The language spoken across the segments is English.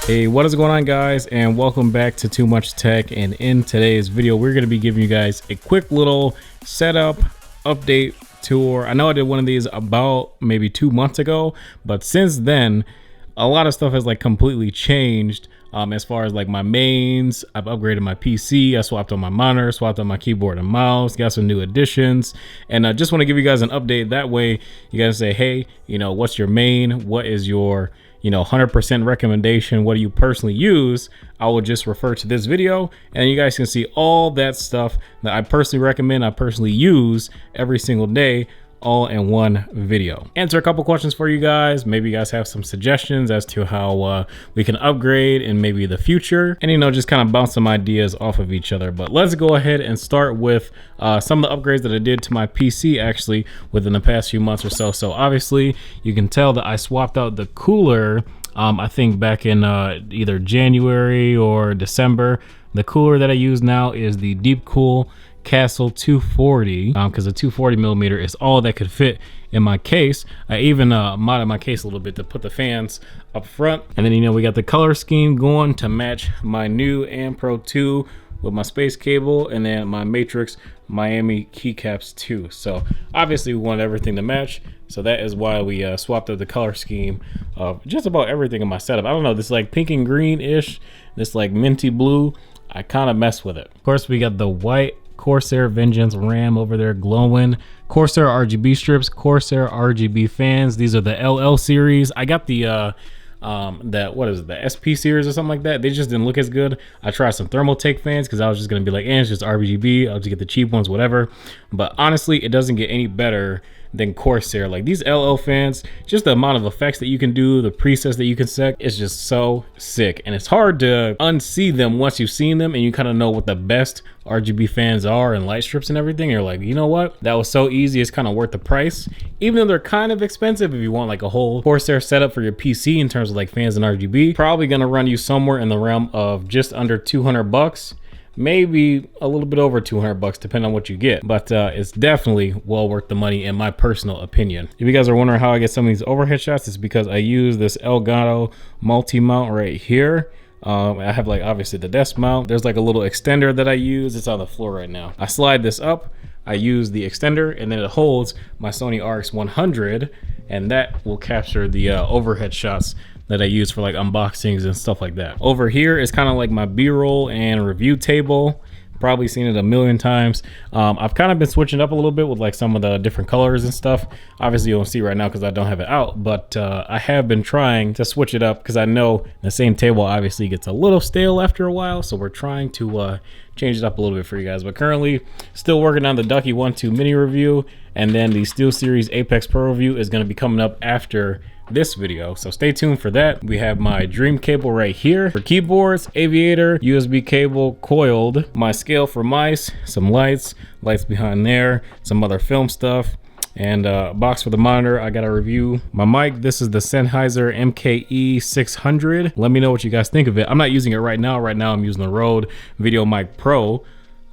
Hey, what is going on, guys, and welcome back to Too Much Tech. And in today's video, we're going to be giving you guys a quick little setup update tour. I know I did one of these about maybe 2 months ago, but since then a lot of stuff has like completely changed. As far as like my mains, I've upgraded my PC, I swapped on my monitor, swapped on my keyboard and mouse, got some new additions, and I just want to give you guys an update. That way you guys say, hey, you know, what's your main, what is your 100% recommendation, what do you personally use? I will just refer to this video and you guys can see all that stuff that I personally recommend, I personally use every single day, all in one video. Answer a couple questions for you guys. Maybe you guys have some suggestions as to how we can upgrade in maybe the future, and just kind of bounce some ideas off of each other. But let's go ahead and start with some of the upgrades that I did to my PC actually within the past few months or so. So obviously you can tell that I swapped out the cooler I think back in either January or December. The cooler that I use now is the Deep Cool Castle 240, because the 240 millimeter is all that could fit in my case. I even modded my case a little bit to put the fans up front, and then we got the color scheme going to match my new AM Pro 2 with my space cable, and then my Matrix Miami keycaps too. So obviously we want everything to match, so that is why we swapped out the color scheme of just about everything in my setup. I don't know, this like pink and green ish, this like minty blue, I kind of messed with it. Of course, we got the white Corsair Vengeance RAM over there glowing, Corsair RGB strips, Corsair RGB fans. These are the LL series. I got the what is it, the SP series or something like that. They just didn't look as good. I tried some Thermaltake fans because I was just gonna be like, it's just RGB, I'll just get the cheap ones, whatever. But honestly, it doesn't get any better than Corsair. Like these LL fans, just the amount of effects that you can do, the presets that you can set, is just so sick, and it's hard to unsee them once you've seen them and you kind of know what the best RGB fans are and light strips and everything. You're like, you know what, that was so easy, it's kind of worth the price, even though they're kind of expensive. If you want like a whole Corsair setup for your PC in terms of like fans and RGB, probably gonna run you somewhere in the realm of just under 200 bucks, maybe a little bit over 200 bucks depending on what you get, but it's definitely well worth the money in my personal opinion. If you guys are wondering how I get some of these overhead shots, it's because I use this Elgato multi-mount right here. I have like obviously the desk mount, there's like a little extender that I use, it's on the floor right now. I slide this up, I use the extender, and then it holds my Sony RX100, and that will capture the overhead shots that I use for like unboxings and stuff like that. Over here is kind of like my B-roll and review table. Probably seen it a million times. I've kind of been switching up a little bit with like some of the different colors and stuff. Obviously you won't see right now because I don't have it out, but I have been trying to switch it up because I know the same table obviously gets a little stale after a while, so we're trying to change it up a little bit for you guys. But currently still working on the Ducky 1-2 mini review, and then the SteelSeries Apex Pro review is going to be coming up after this video, so stay tuned for that. We have my Dream cable right here for keyboards, Aviator, USB cable coiled, my scale for mice, some lights behind there, some other film stuff, and a box for the monitor. I gotta review my mic. This is the Sennheiser MKE 600. Let me know what you guys think of it. I'm not using it right now. Right now I'm using the Rode VideoMic Pro.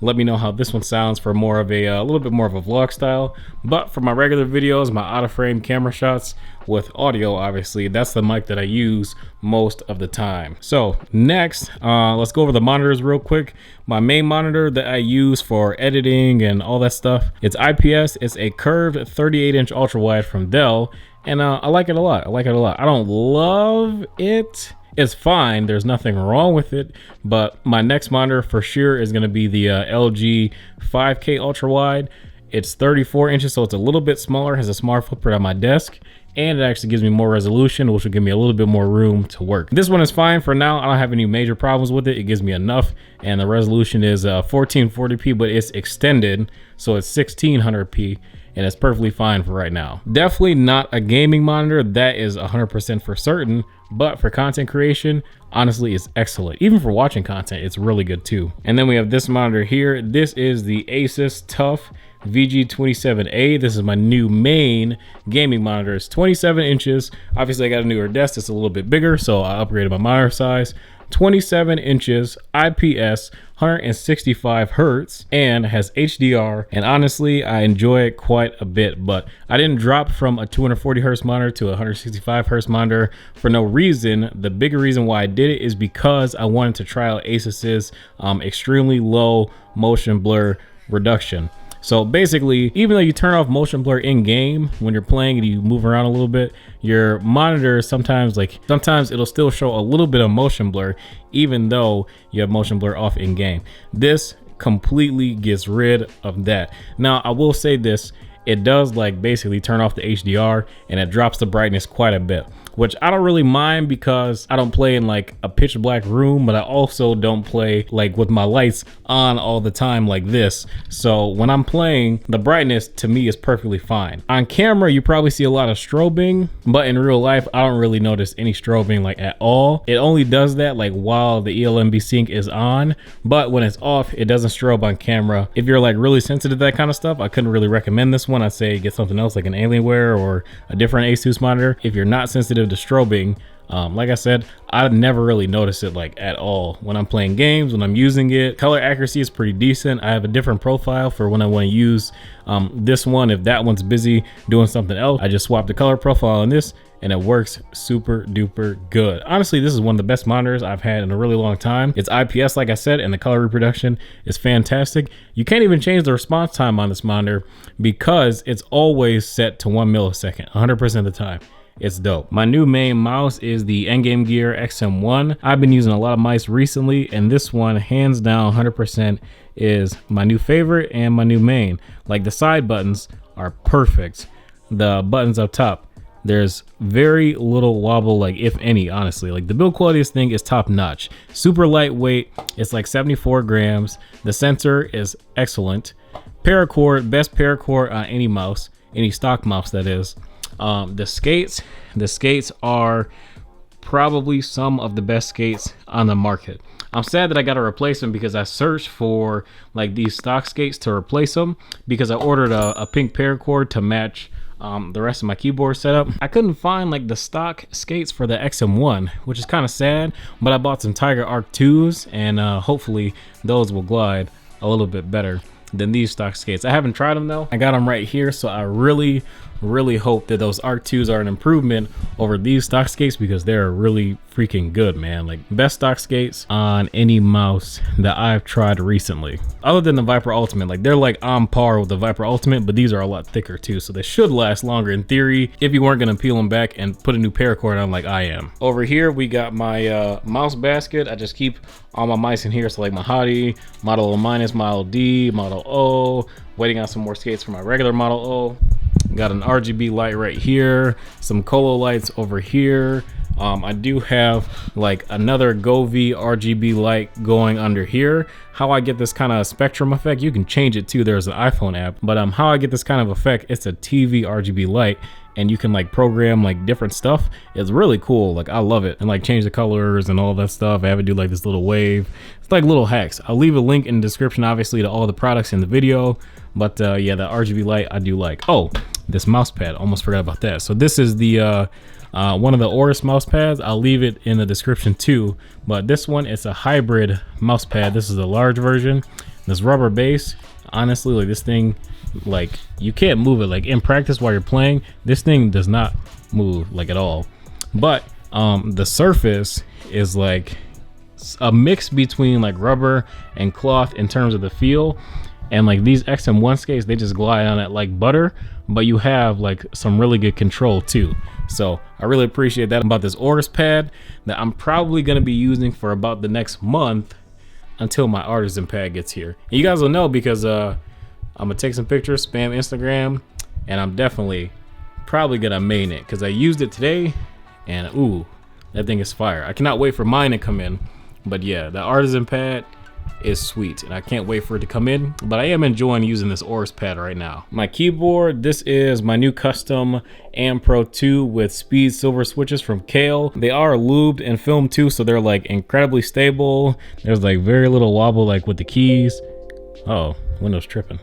Let me know how this one sounds for more of a little bit more of a vlog style. But for my regular videos, my out of frame camera shots with audio, obviously that's the mic that I use most of the time. So next, let's go over the monitors real quick. My main monitor that I use for editing and all that stuff, it's IPS. It's a curved 38-inch ultra wide from Dell, and I like it a lot. I don't love it. It's fine, there's nothing wrong with it, but my next monitor for sure is going to be the LG 5K ultra wide. It's 34 inches, so it's a little bit smaller, has a smaller footprint on my desk, and it actually gives me more resolution, which will give me a little bit more room to work. This one is fine for now. I don't have any major problems with it. It gives me enough, and the resolution is 1440p, but it's extended, so it's 1600p. And it's perfectly fine for right now. Definitely not a gaming monitor, that is 100% for certain, but for content creation, honestly, it's excellent. Even for watching content, it's really good too. And then we have this monitor here. This is the Asus TUF VG27A. This is my new main gaming monitor. It's 27 inches. Obviously I got a newer desk that's a little bit bigger, so I upgraded my monitor size. 27 inches, IPS, 165 hertz, and has HDR. And honestly, I enjoy it quite a bit, but I didn't drop from a 240 hertz monitor to a 165 hertz monitor for no reason. The bigger reason why I did it is because I wanted to try out Asus's extremely low motion blur reduction. So basically, even though you turn off motion blur in game when you're playing and you move around a little bit, your monitor sometimes it'll still show a little bit of motion blur even though you have motion blur off in game. This completely gets rid of that. Now, I will say this, it does like basically turn off the HDR and it drops the brightness quite a bit, which I don't really mind because I don't play in like a pitch black room, but I also don't play like with my lights on all the time like this. So when I'm playing, the brightness to me is perfectly fine. On camera, you probably see a lot of strobing, but in real life, I don't really notice any strobing like at all. It only does that like while the ELMB sync is on, but when it's off, it doesn't strobe on camera. If you're like really sensitive to that kind of stuff, I couldn't really recommend this one. I'd say get something else like an Alienware or a different Asus monitor. If you're not sensitive to strobing, like I said, I never really notice it like at all when I'm playing games, when I'm using it. Color accuracy is pretty decent. I have a different profile for when I want to use this one. If that one's busy doing something else, I just swap the color profile on this and it works super duper good. Honestly, this is one of the best monitors I've had in a really long time. It's IPS, like I said, and the color reproduction is fantastic. You can't even change the response time on this monitor because it's always set to 1 millisecond, 100% of the time. It's dope. My new main mouse is the Game Gear XM1. I've been using a lot of mice recently, and this one, hands down, 100% is my new favorite and my new main. Like the side buttons are perfect. The buttons up top, there's very little wobble, like if any, honestly. Like the build quality of this thing is top notch. Super lightweight, it's like 74 grams. The sensor is excellent. Paracord, best paracord on any mouse, any stock mouse that is. The skates are probably some of the best skates on the market. I'm sad that I got to replace them because I searched for like these stock skates to replace them because I ordered a pink paracord to match the rest of my keyboard setup. I couldn't find like the stock skates for the XM1, which is kind of sad, but I bought some Tiger Arc 2s and hopefully those will glide a little bit better than these stock skates. I haven't tried them though. I got them right here, so I really hope that those Arc 2s are an improvement over these stock skates because they're really freaking good, man. Like best stock skates on any mouse that I've tried recently, other than the Viper Ultimate. Like they're like on par with the Viper Ultimate, but these are a lot thicker too, so they should last longer in theory if you weren't gonna peel them back and put a new paracord on like I am. Over here we got my mouse basket. I just keep all my mice in here, so like my Hottie, Model O minus, Model D, Model O, waiting on some more skates for my regular Model O. Got an RGB light right here, some Colo lights over here. I do have like another Govee RGB light going under here. How I get this kind of spectrum effect, you can change it too. There's an iPhone app, but how I get this kind of effect, it's a TV RGB light, and you can like program like different stuff. It's really cool. Like I love it, and like change the colors and all that stuff. I have it do like this little wave. It's like little hacks. I'll leave a link in the description, obviously, to all the products in the video. But yeah, the RGB light I do like. Oh, this mouse pad, almost forgot about that. So this is the one of the Aorus mouse pads. I'll leave it in the description too. But this one, it's a hybrid mouse pad. This is a large version. This rubber base, honestly, like this thing, like you can't move it. Like in practice while you're playing, this thing does not move like at all. But the surface is like a mix between like rubber and cloth in terms of the feel. And like these XM1 skates, they just glide on it like butter, but you have like some really good control too. So I really appreciate that about this Aorus pad that I'm probably going to be using for about the next month until my artisan pad gets here. And you guys will know because I'm gonna take some pictures, spam Instagram, and I'm definitely probably gonna main it because I used it today and ooh, that thing is fire. I cannot wait for mine to come in. But yeah, the artisan pad is sweet and I can't wait for it to come in, but I am enjoying using this Aorus pad right now. My keyboard, this is my new custom Am Pro 2 with speed silver switches from Kale. They are lubed and filmed too, so they're like incredibly stable. There's like very little wobble like with the keys. Oh, Windows tripping.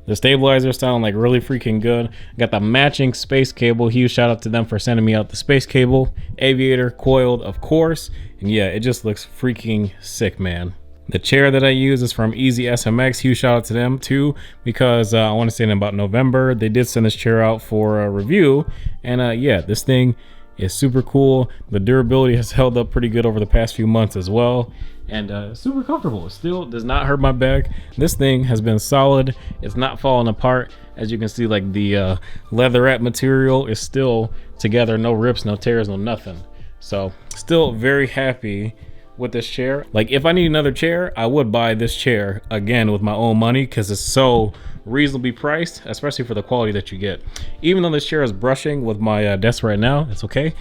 The stabilizers sound like really freaking good. Got the matching space cable. Huge shout out to them for sending me out the space cable. Aviator coiled, of course. And yeah, it just looks freaking sick, man. The chair that I use is from Easy SMX. Huge shout out to them too, because I want to say in about November, they did send this chair out for a review. And yeah, this thing is super cool. The durability has held up pretty good over the past few months as well. And super comfortable. It still does not hurt my back. This thing has been solid. It's not falling apart. As you can see, like the leatherette material is still together. No rips, no tears, no nothing. So still very happy with this chair. Like if I need another chair, I would buy this chair again with my own money, because it's so reasonably priced, especially for the quality that you get. Even though this chair is brushing with my desk right now, it's okay.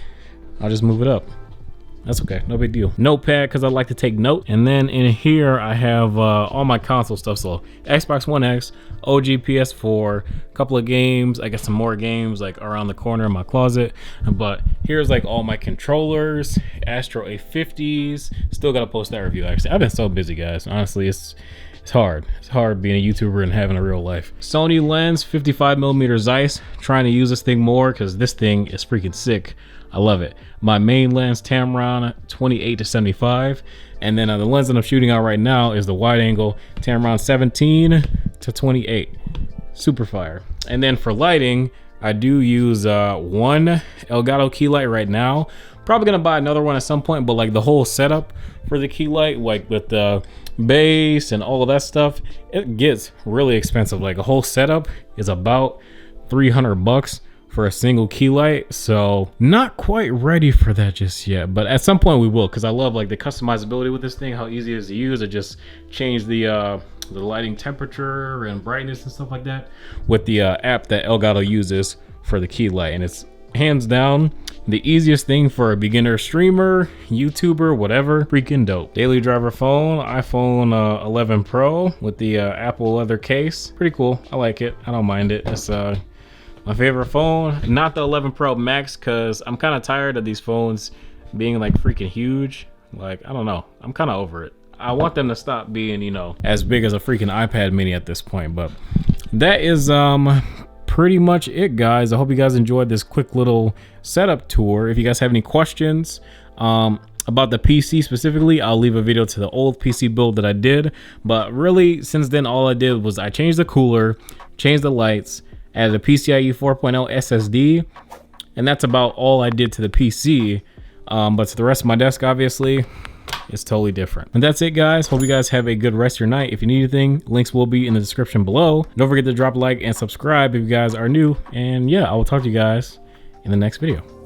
I'll just move it up. That's okay, no big deal. Notepad, because I like to take note. And then in here I have all my console stuff. So Xbox One X, OG PS4, a couple of games. I got some more games like around the corner in my closet. But here's like all my controllers, Astro A50s. Still gotta post that review actually. I've been so busy, guys. Honestly, it's hard. It's hard being a YouTuber and having a real life. Sony lens, 55mm Zeiss. Trying to use this thing more because this thing is freaking sick. I love it. My main lens, Tamron 28-75, and then the lens that I'm shooting out right now is the wide angle Tamron 17-28. Super fire. And then for lighting, I do use one Elgato key light right now. Probably gonna buy another one at some point, but like the whole setup for the key light, like with the base and all of that stuff, it gets really expensive. Like a whole setup is about 300 bucks for a single key light, so not quite ready for that just yet, but at some point we will, because I love like the customizability with this thing, how easy it is to use. I just change the lighting temperature and brightness and stuff like that with the app that Elgato uses for the key light, and it's hands down the easiest thing for a beginner streamer, YouTuber, whatever. Freaking dope. Daily driver phone, iPhone 11 Pro with the Apple leather case. Pretty cool. I like it. I don't mind it. It's my favorite phone. Not the 11 Pro Max, because I'm kind of tired of these phones being like freaking huge. Like, I don't know. I'm kind of over it. I want them to stop being, you know, as big as a freaking iPad mini at this point. But that is pretty much it, guys. I hope you guys enjoyed this quick little setup tour. If you guys have any questions about the PC specifically, I'll leave a video to the old PC build that I did. But really, since then, all I did was I changed the cooler, changed the lights, added a PCIe 4.0 SSD, and that's about all I did to the PC. But to the rest of my desk, obviously, it's totally different. And that's it, guys. Hope you guys have a good rest of your night. If you need anything, links will be in the description below. Don't forget to drop a like and subscribe if you guys are new. And yeah, I will talk to you guys in the next video.